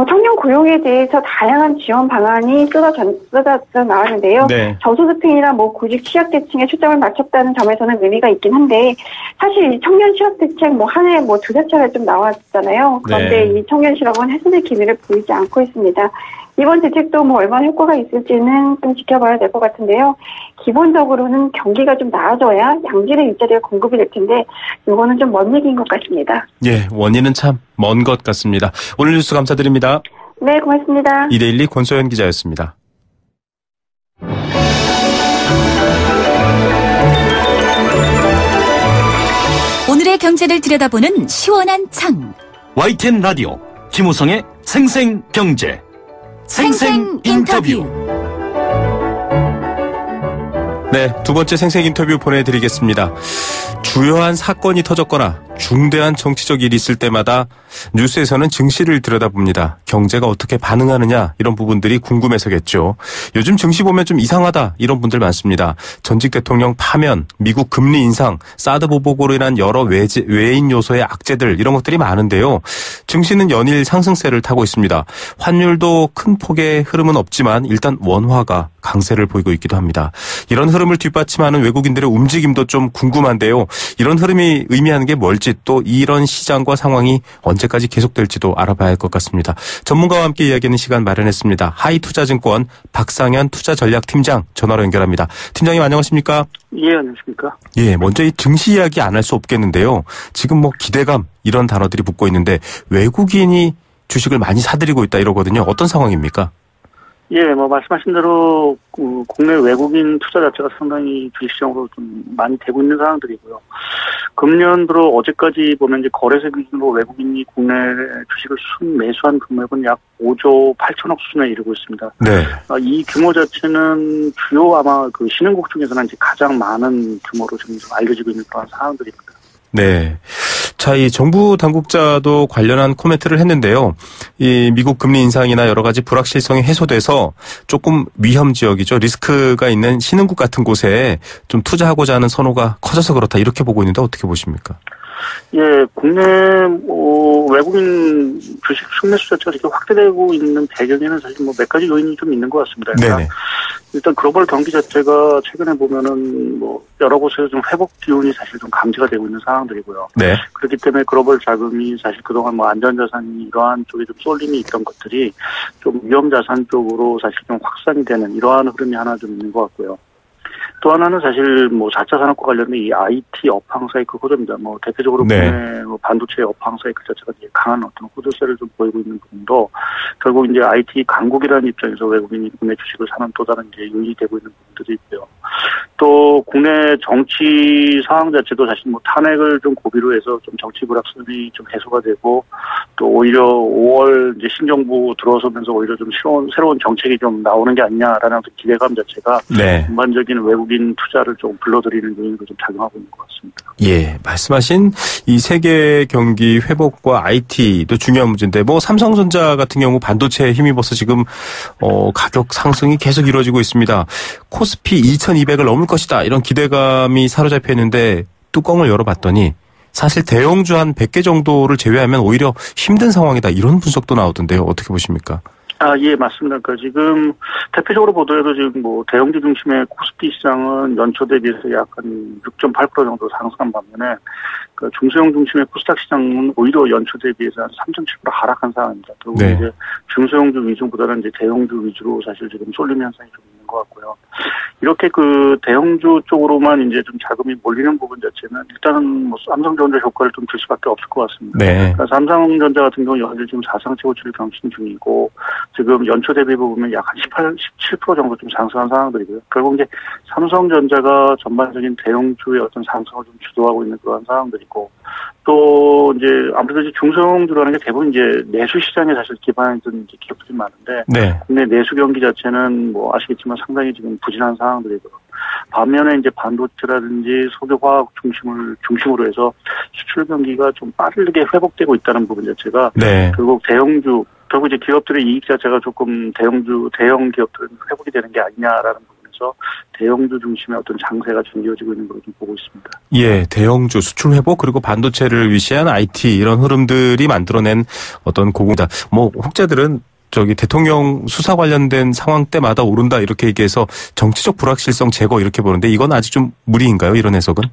청년 고용에 대해서 다양한 지원 방안이 쏟아져 나왔는데요. 네. 저소득층이나 구직 취약계층에 초점을 맞췄다는 점에서는 의미가 있긴 한데 사실 이 청년 실업대책 한 해 두세 차례 좀 나왔잖아요. 그런데 네. 이 청년 실업은 해소될 기미를 보이지 않고 있습니다. 이번 대책도 얼마나 효과가 있을지는 좀 지켜봐야 될 것 같은데요. 기본적으로는 경기가 좀 나아져야 양질의 일자리가 공급이 될 텐데 이거는 좀 먼 얘기인 것 같습니다. 예, 원인은 참 먼 것 같습니다. 오늘 뉴스 감사드립니다. 네, 고맙습니다. 이데일리 권소연 기자였습니다. 오늘의 경제를 들여다보는 시원한 창. YTN 라디오 김우성의 생생경제. 생생 인터뷰. 네, 두 번째 생생 인터뷰 보내드리겠습니다. 주요한 사건이 터졌거나 중대한 정치적 일이 있을 때마다 뉴스에서는 증시를 들여다봅니다. 경제가 어떻게 반응하느냐 이런 부분들이 궁금해서겠죠. 요즘 증시 보면 좀 이상하다 이런 분들 많습니다. 전직 대통령 파면, 미국 금리 인상, 사드 보복으로 인한 여러 외인 요소의 악재들 이런 것들이 많은데요. 증시는 연일 상승세를 타고 있습니다. 환율도 큰 폭의 흐름은 없지만 일단 원화가 강세를 보이고 있기도 합니다. 이런 흐름을 뒷받침하는 외국인들의 움직임도 좀 궁금한데요. 이런 흐름이 의미하는 게 뭘지 또 이런 시장과 상황이 언제까지 계속될지도 알아봐야 할 것 같습니다. 전문가와 함께 이야기하는 시간 마련했습니다. 하이투자증권 박상현 투자전략팀장 전화로 연결합니다. 팀장님 안녕하십니까? 예, 안녕하십니까? 예, 먼저 이 증시 이야기 안 할 수 없겠는데요. 지금 기대감 이런 단어들이 붙고 있는데 외국인이 주식을 많이 사들이고 있다 이러거든요. 어떤 상황입니까? 예, 말씀하신 대로 국내 외국인 투자 자체가 상당히 주식시장으로 좀 많이 되고 있는 상황들이고요. 금년 들어 어제까지 보면 이제 거래세 기준으로 외국인이 국내 주식을 순매수한 금액은 약 5조 8천억 수준에 이르고 있습니다. 네. 이 규모 자체는 주요 아마 신흥국 중에서는 이제 가장 많은 규모로 지금 알려지고 있는 그런 상황들입니다. 네. 자, 이 정부 당국자도 관련한 코멘트를 했는데요. 이 미국 금리 인상이나 여러 가지 불확실성이 해소돼서 조금 위험 지역이죠. 리스크가 있는 신흥국 같은 곳에 좀 투자하고자 하는 선호가 커져서 그렇다. 이렇게 보고 있는데 어떻게 보십니까? 예, 국내 외국인 주식 순매수 자체가 이렇게 확대되고 있는 배경에는 사실 몇 가지 요인이 좀 있는 것 같습니다. 그러니까 일단 글로벌 경기 자체가 최근에 보면은 여러 곳에서 좀 회복 기운이 사실 좀 감지가 되고 있는 상황들이고요. 네. 그렇기 때문에 글로벌 자금이 사실 그동안 안전자산이 이러한 쪽에 좀 쏠림이 있던 것들이 좀 위험자산 쪽으로 사실 좀 확산이 되는 이러한 흐름이 하나 좀 있는 것 같고요. 또 하나는 사실 4차 산업과 관련된 이 IT 업황 사이클 호조입니다. 대표적으로 국내 반도체 업황 사이클 자체가 이제 강한 어떤 호조세를 좀 보이고 있는 부분도 결국 이제 IT 강국이라는 입장에서 외국인이 국내 주식을 사는 또 다른 이제 요인이 되고 있는 부분들이 있고요. 또 국내 정치 상황 자체도 사실 탄핵을 좀 고비로 해서 좀 정치 불확실성이 좀 해소가 되고 또 오히려 5월 이제 신정부 들어서면서 오히려 좀 새로운 정책이 좀 나오는 게 아니냐라는 기대감 자체가 전반적인 외국인 투자를 좀 불러들이는 요인으로 좀 작용하고 있는 것 같습니다. 예, 말씀하신 이 세계 경기 회복과 IT도 중요한 문제인데 삼성전자 같은 경우 반도체에 힘입어서 지금 가격 상승이 계속 이루어지고 있습니다. 코스피 2200을 넘을 것이다 이런 기대감이 사로잡혀 있는데 뚜껑을 열어봤더니 사실 대형주 한 100개 정도를 제외하면 오히려 힘든 상황이다 이런 분석도 나오던데요. 어떻게 보십니까? 예, 맞습니다. 그러니까 지금 대표적으로 보더라도 지금 대형주 중심의 코스피 시장은 연초 대비해서 약 한 6.8% 정도 상승한 반면에 중소형 중심의 코스닥 시장은 오히려 연초 대비해서 한 3.7% 하락한 상황입니다. 또 이제 중소형주 위주보다는 이제 대형주 위주로 사실 지금 쏠림 현상이 좀 있는 것 같고요. 이렇게 그 대형주 쪽으로만 이제 좀 자금이 몰리는 부분 자체는 일단은 뭐 삼성전자 효과를 좀 줄 수밖에 없을 것 같습니다. 네. 그러니까 삼성전자 같은 경우 연일 지금 4상체 고치를 경신 중이고 지금 연초 대비 보면 약 한 17% 정도 좀 상승한 상황들이고요. 결국 이제 삼성전자가 전반적인 대형주의 어떤 상승을 좀 주도하고 있는 그런 상황들이고 또 이제 아무래도 이제 중소형주라는 게 대부분 이제 내수 시장에 사실 기반이 든 기업들이 많은데 네. 국내 내수 경기 자체는 뭐 아시겠지만 상당히 지금 부진한 상황들이고 반면에 이제 반도체라든지 소재화학 중심으로 해서 수출 경기가 좀 빠르게 회복되고 있다는 부분 자체가 네. 결국 결국 이제 기업들의 이익 자체가 조금 대형 기업들은 회복이 되는 게 아니냐라는 부분에서 대형주 중심의 어떤 장세가 좀 이어지고 있는 걸로 좀 보고 있습니다. 예, 대형주 수출 회복 그리고 반도체를 위시한 IT 이런 흐름들이 만들어낸 어떤 고공이다. 뭐 혹자들은 대통령 수사 관련된 상황 때마다 오른다 이렇게 얘기해서 정치적 불확실성 제거 이렇게 보는데 이건 아직 좀 무리인가요? 이런 해석은?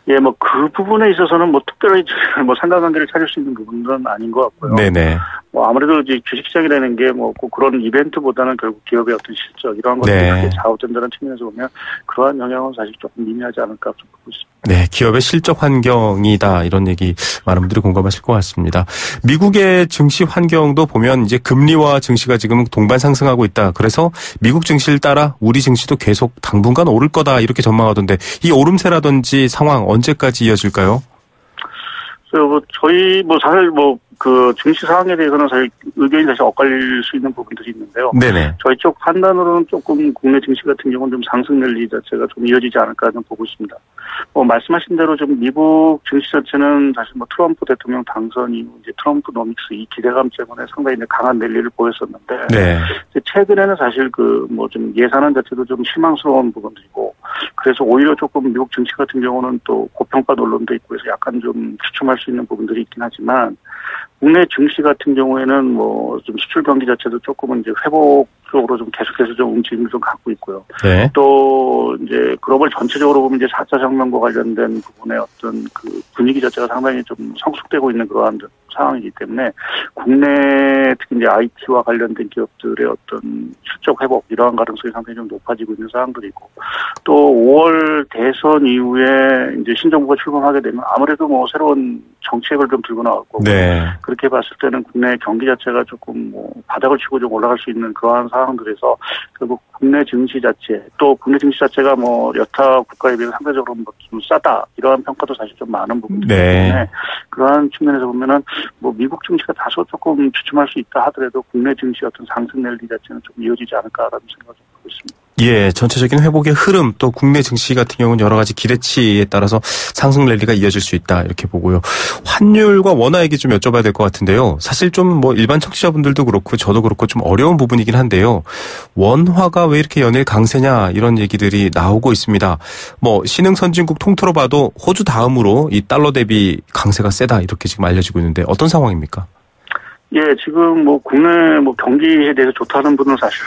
예, 뭐 그 부분에 있어서는 뭐 특별히 뭐 상관관계를 찾을 수 있는 부분은 아닌 것 같고요. 네네. 뭐 아무래도 이제 주식시장이라는 게 뭐 꼭 그런 이벤트보다는 결국 기업의 어떤 실적 이러한 것들이 크게 좌우된다는 측면에서 보면 그러한 영향은 사실 조금 미미하지 않을까 좀 보고 있습니다. 네, 기업의 실적 환경이다 이런 얘기 많은 분들이 공감하실 것 같습니다. 미국의 증시 환경도 보면 이제 금리와 증시가 지금 동반 상승하고 있다. 그래서 미국 증시를 따라 우리 증시도 계속 당분간 오를 거다 이렇게 전망하던데 이 오름세라든지 상황 언제까지 이어질까요? 저희 사실 그 증시 상황에 대해서는 사실 의견이 사실 엇갈릴 수 있는 부분들이 있는데요. 네네. 저희 쪽 판단으로는 조금 국내 증시 같은 경우는 좀 상승 랠리 자체가 좀 이어지지 않을까 좀 보고 있습니다. 말씀하신 대로 좀 미국 증시 자체는 사실 트럼프 대통령 당선 이후 이제 트럼프 노믹스 이 기대감 때문에 상당히 이제 강한 랠리를 보였었는데. 네. 최근에는 사실 좀 예산안 자체도 좀 실망스러운 부분들이고 그래서 오히려 조금 미국 증시 같은 경우는 또 고평가 논란도 있고 해서 약간 좀 주춤할 수 있는 부분들이 있긴 하지만 국내 증시 같은 경우에는 좀 수출 경기 자체도 조금은 이제 회복 쪽으로 좀 계속해서 좀 움직임을 좀 갖고 있고요. 네. 또 이제 글로벌 전체적으로 보면 이제 4차 혁명과 관련된 부분의 어떤 그 분위기 자체가 상당히 좀 성숙되고 있는 그러한 상황이기 때문에 국내 특히 이제 IT와 관련된 기업들의 어떤 실적 회복 이러한 가능성이 상당히 좀 높아지고 있는 상황들이고 또 5월 대선 이후에 이제 신정부가 출범하게 되면 아무래도 새로운 정책을 좀 들고 나올 거고 네. 그렇게 봤을 때는 국내 경기 자체가 조금 바닥을 치고 좀 올라갈 수 있는 그러한 상황들에서 결국 국내 증시 자체 또 국내 증시 자체가 여타 국가에 비해서 상대적으로 좀 싸다 이러한 평가도 사실 좀 많은 부분이기 때문에 네. 그러한 측면에서 보면은 미국 증시가 다소 조금 주춤할 수 있다 하더라도 국내 증시 어떤 상승 랠리 자체는 좀 이어지지 않을까라는 생각을 좀 하고 있습니다. 예, 전체적인 회복의 흐름 또 국내 증시 같은 경우는 여러 가지 기대치에 따라서 상승 랠리가 이어질 수 있다 이렇게 보고요. 환율과 원화 얘기 좀 여쭤봐야 될 것 같은데요. 사실 좀 일반 청취자분들도 그렇고 저도 그렇고 좀 어려운 부분이긴 한데요. 원화가 왜 이렇게 연일 강세냐 이런 얘기들이 나오고 있습니다. 신흥 선진국 통틀어 봐도 호주 다음으로 이 달러 대비 강세가 세다 이렇게 지금 알려지고 있는데 어떤 상황입니까? 예, 지금 국내 경기에 대해서 좋다는 분은 사실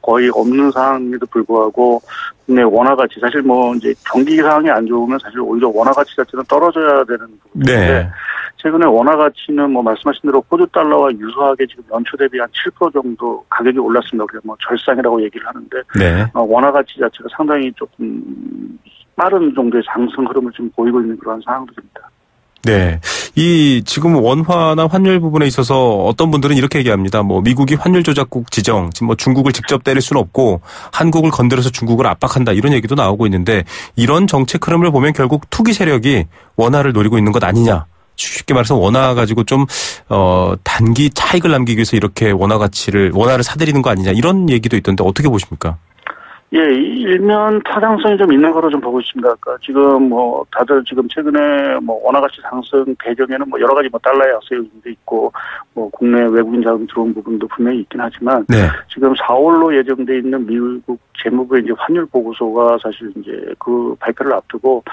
거의 없는 상황에도 불구하고 국내 원화 가치 사실 이제 경기 상황이 안 좋으면 사실 오히려 원화 가치 자체는 떨어져야 되는 부분인데 네. 최근에 원화 가치는 말씀하신 대로 호주 달러와 유사하게 지금 연초 대비 한 7% 정도 가격이 올랐습니다. 그래서 절상이라고 얘기를 하는데 네. 원화 가치 자체가 상당히 조금 빠른 정도의 상승 흐름을 좀 보이고 있는 그런 상황들입니다. 네. 지금 원화나 환율 부분에 있어서 어떤 분들은 이렇게 얘기합니다. 미국이 환율 조작국 지정, 지금 중국을 직접 때릴 수는 없고 한국을 건드려서 중국을 압박한다 이런 얘기도 나오고 있는데 이런 정책 흐름을 보면 결국 투기 세력이 원화를 노리고 있는 것 아니냐. 쉽게 말해서 원화 가지고 좀 단기 차익을 남기기 위해서 이렇게 원화를 사들이는 거 아니냐 이런 얘기도 있던데 어떻게 보십니까? 예, 일면 타당성이 좀 있는 거로 좀 보고 있습니다. 그러니까 지금 다들 지금 최근에 원화 가치 상승 배경에는 여러 가지 달러의 약세 요인도 있고 국내 외국인 자금 들어온 부분도 분명히 있긴 하지만 네. 지금 4월로 예정돼 있는 미국 재무부의 이제 환율 보고서가 사실 이제 그 발표를 앞두고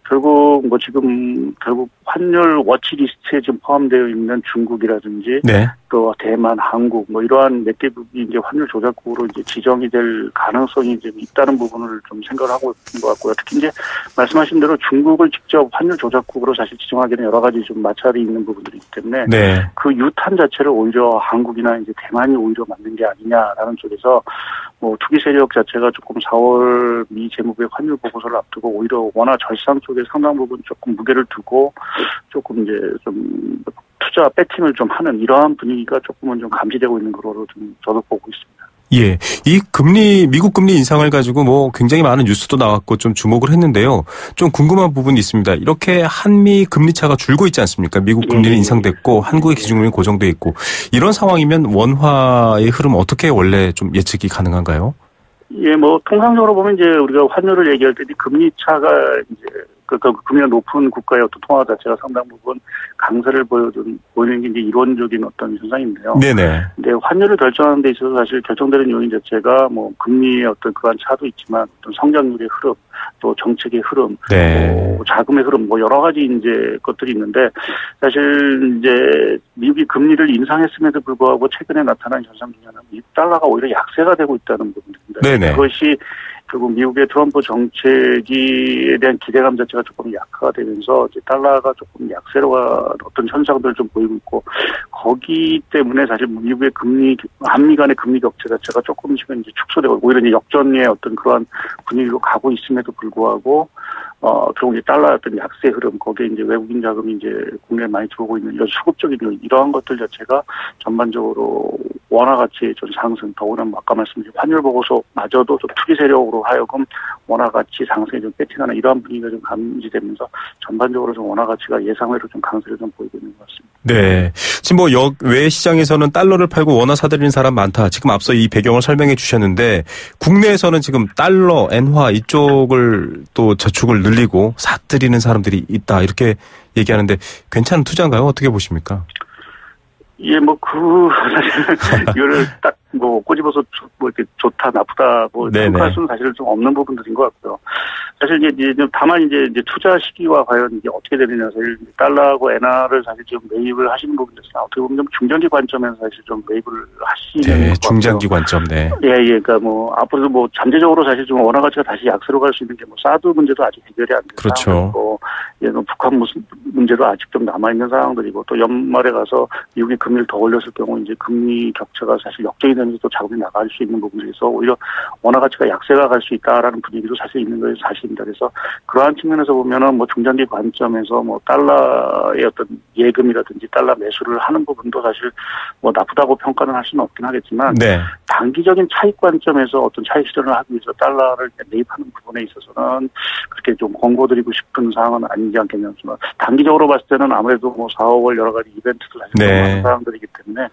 결국 결국 환율 워치리스트에 지금 포함되어 있는 중국이라든지 네. 또 대만, 한국 이러한 몇 개국이 이제 환율 조작국으로 이제 지정이 될 가능성이 좀 있다는 부분을 좀 생각을 하고 있는 것 같고요. 특히 이제 말씀하신 대로 중국을 직접 환율 조작국으로 사실 지정하기는 여러 가지 좀 마찰이 있는 부분들이기 때문에 네. 그 유탄 판단 자체를 오히려 한국이나 이제 대만이 오히려 맞는 게 아니냐라는 쪽에서 뭐 투기 세력 자체가 조금 4월 미 재무부의 환율 보고서를 앞두고 오히려 원화 절상 쪽에 상당 부분 조금 무게를 두고 조금 이제 좀 투자 배팅을 좀 하는 이러한 분위기가 조금은 좀 감지되고 있는 거로 좀 저도 보고 있습니다. 예. 이 미국 금리 인상을 가지고 뭐 굉장히 많은 뉴스도 나왔고 좀 주목을 했는데요. 좀 궁금한 부분이 있습니다. 이렇게 한미 금리 차가 줄고 있지 않습니까? 미국 금리는 인상됐고 한국의 기준금리는 고정돼 있고 이런 상황이면 원화의 흐름 어떻게 원래 좀 예측이 가능한가요? 예, 뭐 통상적으로 보면 이제 우리가 환율을 얘기할 때 금리 차가 이제 그 금리가 높은 국가의 어떤 통화 자체가 상당 부분 강세를 보이는 게 이제 이론적인 어떤 현상인데요. 네네. 근데 환율을 결정하는 데 있어서 사실 결정되는 요인 자체가 뭐 금리의 어떤 그러한 차도 있지만 어떤 성장률의 흐름, 또 정책의 흐름, 네. 또 자금의 흐름, 뭐 여러 가지 이제 것들이 있는데 사실 이제 미국이 금리를 인상했음에도 불구하고 최근에 나타난 현상 중에 하나는 미국 달러가 오히려 약세가 되고 있다는 부분입니다. 네네. 그것이 결국 미국의 트럼프 정책에 대한 기대감 자체가 조금 약화가 되면서 이제 달러가 조금 약세로 가는 어떤 현상들을 좀 보이고 있고 거기 때문에 사실 미국의 한미 간의 금리 격차 자체가 조금씩은 이제 축소되고 오히려 이제 역전의 어떤 그러한 분위기로 가고 있음에도 불구하고 결국 이제 달러의 어떤 약세 흐름 거기에 이제 외국인 자금이 이제 국내에 많이 들어오고 있는 이런 수급적인 이러한 것들 자체가 전반적으로 원화 가치의 좀 상승 더구나 아까 말씀드린 환율 보고서마저도 좀 투기 세력으로 하여금 원화 가치 상승에 좀 배팅하는 이러한 분위기가 좀 감지되면서 전반적으로 좀 원화 가치가 예상외로 좀 강세를 좀 보이고 있는 것 같습니다. 네. 지금 뭐 외 시장에서는 달러를 팔고 원화 사들이는 사람 많다. 지금 앞서 이 배경을 설명해 주셨는데 국내에서는 지금 달러, 엔화 이쪽을 또 저축을 늘리고 사들이는 사람들이 있다. 이렇게 얘기하는데 괜찮은 투자인가요? 어떻게 보십니까? 예, 사실, 이거를 딱, 꼬집어서, 이렇게 좋다, 나쁘다, 평가할 수는 사실 좀 없는 부분들인 것 같고요. 사실 이제, 다만 이제 투자 시기와 과연 이게 어떻게 되느냐, 사실 달러하고 엔화를 사실 지금 매입을 하시는 부분에서 어떻게 보면 좀 중장기 관점에서 사실 좀 매입을 하시는. 네, 중장기 관점, 네. 예, 그러니까 앞으로도 잠재적으로 사실 좀 원화 가치가 다시 약세로 갈 수 있는 게 사드 문제도 아직 해결이 안 된 그렇죠. 상황이고, 북한 문제도 아직 좀 남아있는 상황들이고, 또 연말에 가서 미국이 금리를 더 올렸을 경우 이제 금리 격차가 사실 역전이 되면서 또 자금이 나갈 수 있는 부분에서 오히려 원화 가치가 약세가 갈 수 있다라는 분위기도 사실 있는 것이 사실입니다. 그래서 그러한 측면에서 보면은 중장기 관점에서 달러의 어떤 예금이라든지 달러 매수를 하는 부분도 사실 나쁘다고 평가는 할 수는 없긴 하겠지만 네. 단기적인 차익 관점에서 어떤 차익 실현을 하기 위해서 달러를 매입하는 부분에 있어서는 그렇게 좀 권고드리고 싶은 사항은 아니지 않겠냐지만 단기적으로 봤을 때는 아무래도 4, 5월 여러 가지 이벤트도 사실 많은 사항들이기 때문에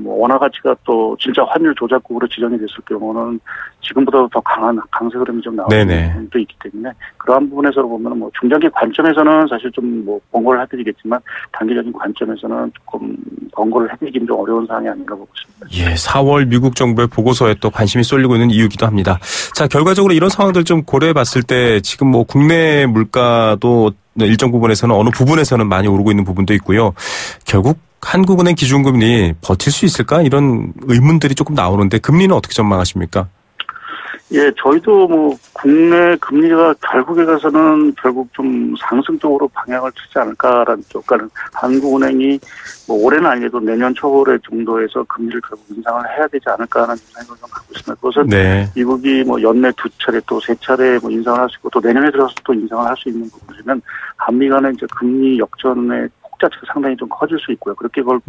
원화 가치가 또 진짜 환율 조작국으로 지정이 됐을 경우는 지금보다도 더 강한 강세 흐름이 좀 나오는 부분도 있기 때문에 그러한 부분에서 보면 중장기 관점에서는 사실 좀 권고를 해드리겠지만 단기적인 관점에서는 조금 권고를 해드리기는 좀 어려운 사항이 아닌가 보고 있습니다. 예, 4월 미국 정부의 보고서에 또 관심이 쏠리고 있는 이유기도 합니다. 자, 결과적으로 이런 상황들 좀 고려해봤을 때 지금 국내 물가도 일정 부분에서는 어느 부분에서는 많이 오르고 있는 부분도 있고요. 결국 한국은행 기준금리 버틸 수 있을까? 이런 의문들이 조금 나오는데 금리는 어떻게 전망하십니까? 예, 저희도 국내 금리가 결국에 가서는 결국 좀 상승 쪽으로 방향을 트지 않을까라는 쪽, 그러니까 한국은행이 올해는 아니어도 내년 초월에 정도에서 금리를 결국 인상을 해야 되지 않을까라는 생각을 좀 갖고 있습니다. 그것은 미국이 연내 2차례 또 3차례 인상을 할 수 있고 또 내년에 들어서 또 인상을 할 수 있는 부분이면 한미 간의 이제 금리 역전의 폭 자체가 상당히 좀 커질 수 있고요. 그렇게 걸고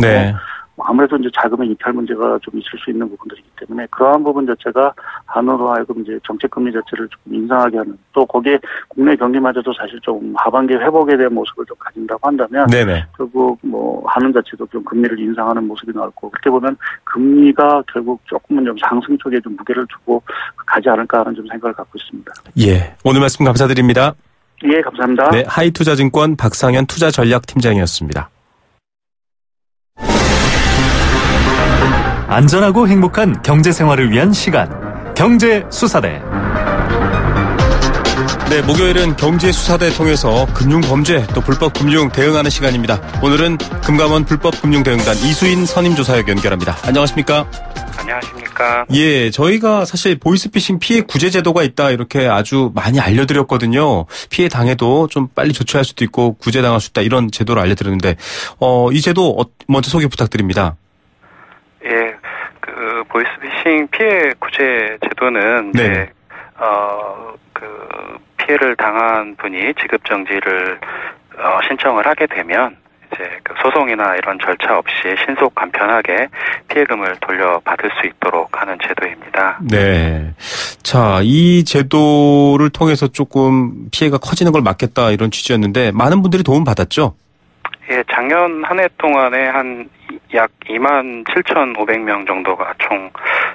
아무래도 이제 자금의 이탈 문제가 좀 있을 수 있는 부분들이기 때문에 그러한 부분 자체가 한으로 하여금 이제 정책 금리 자체를 조금 인상하게 하는 또 거기에 국내 경기마저도 사실 좀 하반기 회복에 대한 모습을 좀 가진다고 한다면 결국 한은 자체도 좀 금리를 인상하는 모습이 나올 거고 그렇게 보면 금리가 결국 조금은 좀 상승 쪽에 좀 무게를 두고 가지 않을까 하는 좀 생각을 갖고 있습니다. 예, 오늘 말씀 감사드립니다. 예, 감사합니다. 네, 하이투자증권 박상현 투자전략팀장이었습니다. 안전하고 행복한 경제생활을 위한 시간 경제수사대 네, 목요일은 경제수사대 통해서 금융범죄 또 불법금융 대응하는 시간입니다. 오늘은 금감원 불법금융대응단 이수인 선임조사역 연결합니다. 안녕하십니까? 안녕하십니까? 예, 저희가 사실 보이스피싱 피해 구제 제도가 있다 이렇게 아주 많이 알려드렸거든요. 피해 당해도 좀 빨리 조치할 수도 있고 구제당할 수 있다 이런 제도를 알려드렸는데 이 제도 먼저 소개 부탁드립니다. 예, 그 보이스피싱 피해 구제 제도는 네. 이제 피해를 당한 분이 지급 정지를 신청을 하게 되면 이제 그 소송이나 이런 절차 없이 신속 간편하게 피해금을 돌려받을 수 있도록 하는 제도입니다. 네. 자, 이 제도를 통해서 조금 피해가 커지는 걸 막겠다 이런 취지였는데 많은 분들이 도움 받았죠? 예, 작년 한 해 동안에 한 약 27,500명 정도가 총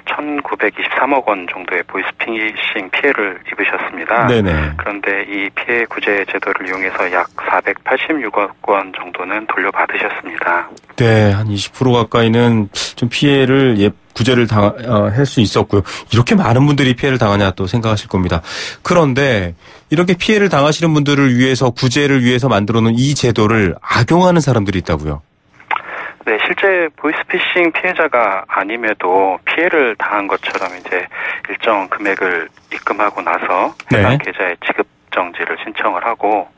1,923억 원 정도의 보이스피싱 피해를 입으셨습니다. 네네. 그런데 이 피해 구제 제도를 이용해서 약 486억 원 정도는 돌려받으셨습니다. 네, 한 20% 가까이는 좀 피해를 구제를 할 수 있었고요. 이렇게 많은 분들이 피해를 당하냐 또 생각하실 겁니다. 그런데 이렇게 피해를 당하시는 분들을 위해서 구제를 위해서 만들어 놓은 이 제도를 악용하는 사람들이 있다고요. 네, 실제 보이스피싱 피해자가 아님에도 피해를 당한 것처럼 이제 일정 금액을 입금하고 나서 해당 계좌에 지급 정지를 신청을 하고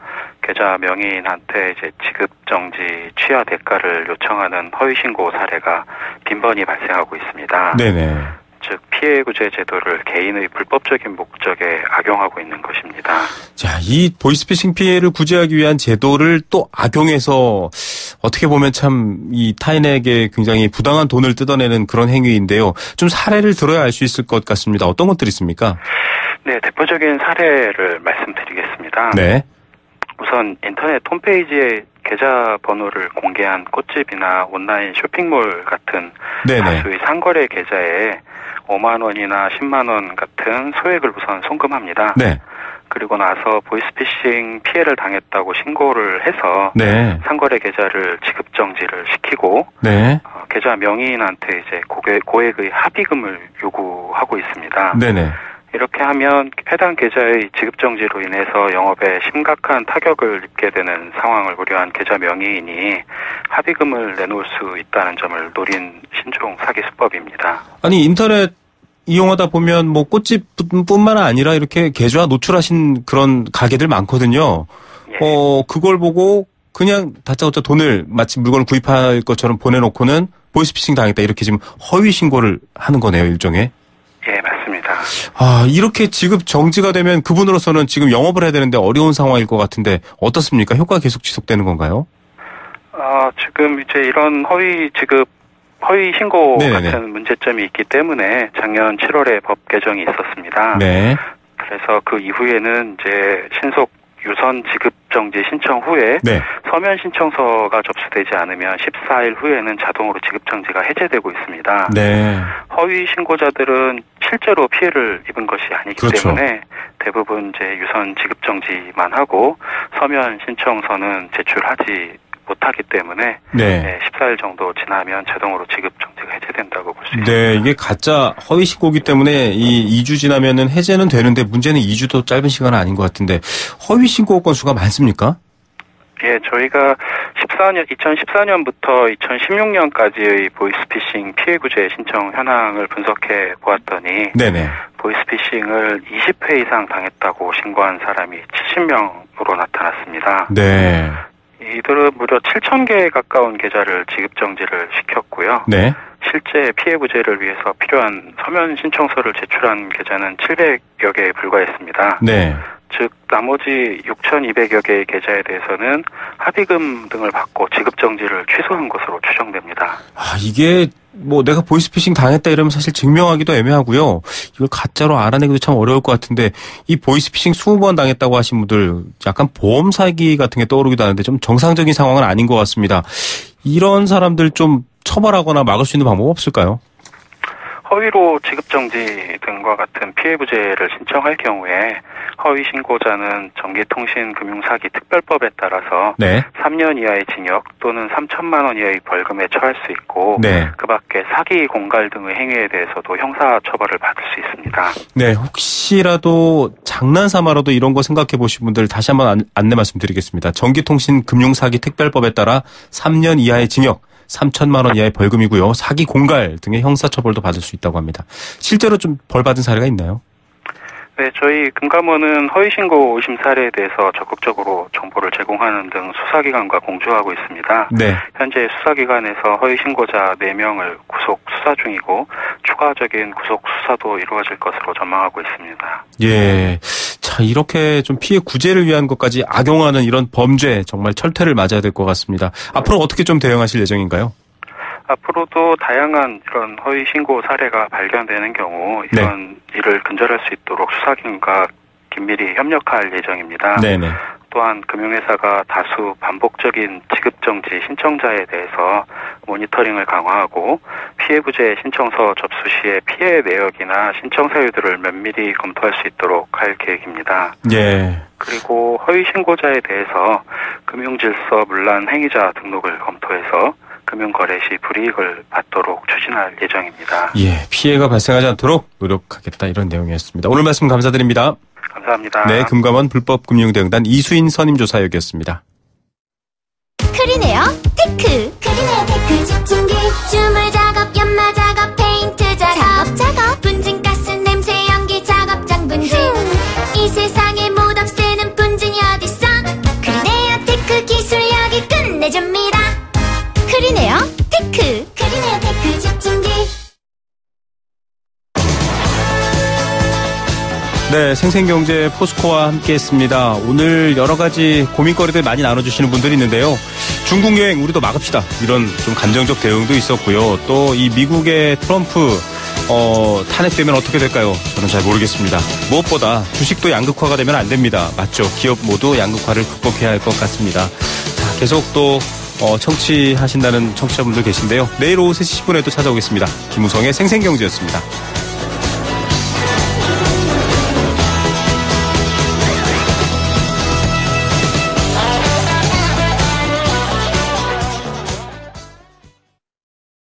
계좌 명의인한테 이제 지급 정지 취하 대가를 요청하는 허위 신고 사례가 빈번히 발생하고 있습니다. 네네. 즉 피해 구제 제도를 개인의 불법적인 목적에 악용하고 있는 것입니다. 자, 이 보이스피싱 피해를 구제하기 위한 제도를 또 악용해서 어떻게 보면 참 이 타인에게 굉장히 부당한 돈을 뜯어내는 그런 행위인데요. 좀 사례를 들어야 알 수 있을 것 같습니다. 어떤 것들이 있습니까? 네, 대표적인 사례를 말씀드리겠습니다. 네. 우선 인터넷 홈페이지에 계좌 번호를 공개한 꽃집이나 온라인 쇼핑몰 같은 다수의 상거래 계좌에 5만 원이나 10만 원 같은 소액을 우선 송금합니다. 네. 그리고 나서 보이스피싱 피해를 당했다고 신고를 해서 상거래 계좌를 지급 정지를 시키고 계좌 명의인한테 이제 고액의 합의금을 요구하고 있습니다. 네네. 이렇게 하면 해당 계좌의 지급 정지로 인해서 영업에 심각한 타격을 입게 되는 상황을 우려한 계좌 명의인이 합의금을 내놓을 수 있다는 점을 노린 신종 사기 수법입니다. 아니 인터넷 이용하다 보면 뭐 꽃집뿐만 아니라 이렇게 계좌 노출하신 그런 가게들 많거든요. 예. 그걸 보고 그냥 다짜고짜 돈을 마치 물건을 구입할 것처럼 보내놓고는 보이스피싱 당했다 이렇게 지금 허위 신고를 하는 거네요, 일종의. 예, 맞습니다. 이렇게 지급 정지가 되면 그분으로서는 지금 영업을 해야 되는데 어려운 상황일 것 같은데 어떻습니까? 효과가 계속 지속되는 건가요? 지금 이제 이런 허위 신고 같은 문제점이 있기 때문에 작년 7월에 법 개정이 있었습니다. 네. 그래서 그 이후에는 이제 신속 유선 지급 정지 신청 후에 서면 신청서가 접수되지 않으면 14일 후에는 자동으로 지급 정지가 해제되고 있습니다. 네. 허위 신고자들은 실제로 피해를 입은 것이 아니기 때문에 대부분 이제 유선 지급 정지만 하고 서면 신청서는 제출하지 못하기 때문에 14일 정도 지나면 자동으로 지급 정지가 해제된다고 볼 수 있습니다. 네, 이게 가짜 허위 신고기 때문에 이 2주 지나면은 해제는 되는데 문제는 2주도 짧은 시간은 아닌 것 같은데 허위 신고 건수가 많습니까? 예, 저희가 2014년부터 2016년까지의 보이스피싱 피해 구제 신청 현황을 분석해 보았더니 보이스피싱을 20회 이상 당했다고 신고한 사람이 70명으로 나타났습니다. 네. 이들은 무려 7,000개에 가까운 계좌를 지급 정지를 시켰고요. 실제 피해 구제를 위해서 필요한 서면 신청서를 제출한 계좌는 700여 개에 불과했습니다. 즉 나머지 6,200여 개의 계좌에 대해서는 합의금 등을 받고 지급 정지를 취소한 것으로 추정됩니다. 이게 뭐 내가 보이스피싱 당했다 이러면 사실 증명하기도 애매하고요. 이걸 가짜로 알아내기도 참 어려울 것 같은데 이 보이스피싱 20번 당했다고 하신 분들 약간 보험 사기 같은 게 떠오르기도 하는데 좀 정상적인 상황은 아닌 것 같습니다. 이런 사람들 좀 처벌하거나 막을 수 있는 방법 없을까요? 허위로 지급정지 등과 같은 피해부재를 신청할 경우에 허위 신고자는 전기통신금융사기 특별법에 따라서 네. 3년 이하의 징역 또는 3천만 원 이하의 벌금에 처할 수 있고 네. 그 밖에 사기, 공갈 등의 행위에 대해서도 형사처벌을 받을 수 있습니다. 네, 혹시라도 장난삼아라도 이런 거 생각해 보신 분들 다시 한번 안내 말씀드리겠습니다. 전기통신금융사기 특별법에 따라 3년 이하의 징역, 3천만 원 이하의 벌금이고요. 사기, 공갈 등의 형사처벌도 받을 수 있다고 합니다. 실제로 좀 벌 받은 사례가 있나요? 네, 저희 금감원은 허위신고 의심 사례에 대해서 적극적으로 정보를 제공하는 등 수사기관과 공조하고 있습니다. 네. 현재 수사기관에서 허위신고자 4명을 구속 수사 중이고 추가적인 구속 수사도 이루어질 것으로 전망하고 있습니다. 예. 자, 이렇게 좀 피해 구제를 위한 것까지 악용하는 이런 범죄 정말 철퇴를 맞아야 될 것 같습니다. 앞으로 어떻게 좀 대응하실 예정인가요? 앞으로도 다양한 이런 허위 신고 사례가 발견되는 경우 이런 일을 근절할 수 있도록 수사기관과 긴밀히 협력할 예정입니다. 네네. 또한 금융회사가 다수 반복적인 지급정지 신청자에 대해서 모니터링을 강화하고 피해부재 신청서 접수 시에 피해 내역이나 신청 사유들을 면밀히 검토할 수 있도록 할 계획입니다. 예. 그리고 허위 신고자에 대해서 금융질서 문란 행위자 등록을 검토해서 금융거래 시 불이익을 받도록 추진할 예정입니다. 예, 피해가 발생하지 않도록 노력하겠다 이런 내용이었습니다. 오늘 말씀 감사드립니다. 감사합니다. 네, 금감원 불법금융대응단 이수인 선임조사역이었습니다. 크리네어 테크. 크리네어 테크 집중기. 주물 작업, 연마 작업, 페인트 작업. 분진가스 냄새 연기 작업 장분진. 이 세상에 못 없애는 분진이 어딨어. 크리네어 테크 기술력이 끝내줍니다. 크리네어 테크. 크리네어 테크 집중기. 네, 생생경제 포스코와 함께했습니다. 오늘 여러 가지 고민거리들 많이 나눠주시는 분들이 있는데요. 중국 여행 우리도 막읍시다. 이런 좀 감정적 대응도 있었고요. 또 이 미국의 트럼프 탄핵되면 어떻게 될까요? 저는 잘 모르겠습니다. 무엇보다 주식도 양극화가 되면 안 됩니다. 맞죠? 기업 모두 양극화를 극복해야 할 것 같습니다. 자, 계속 또 청취하신다는 청취자분들 계신데요. 내일 오후 3시 10분에 또 찾아오겠습니다. 김우성의 생생경제였습니다.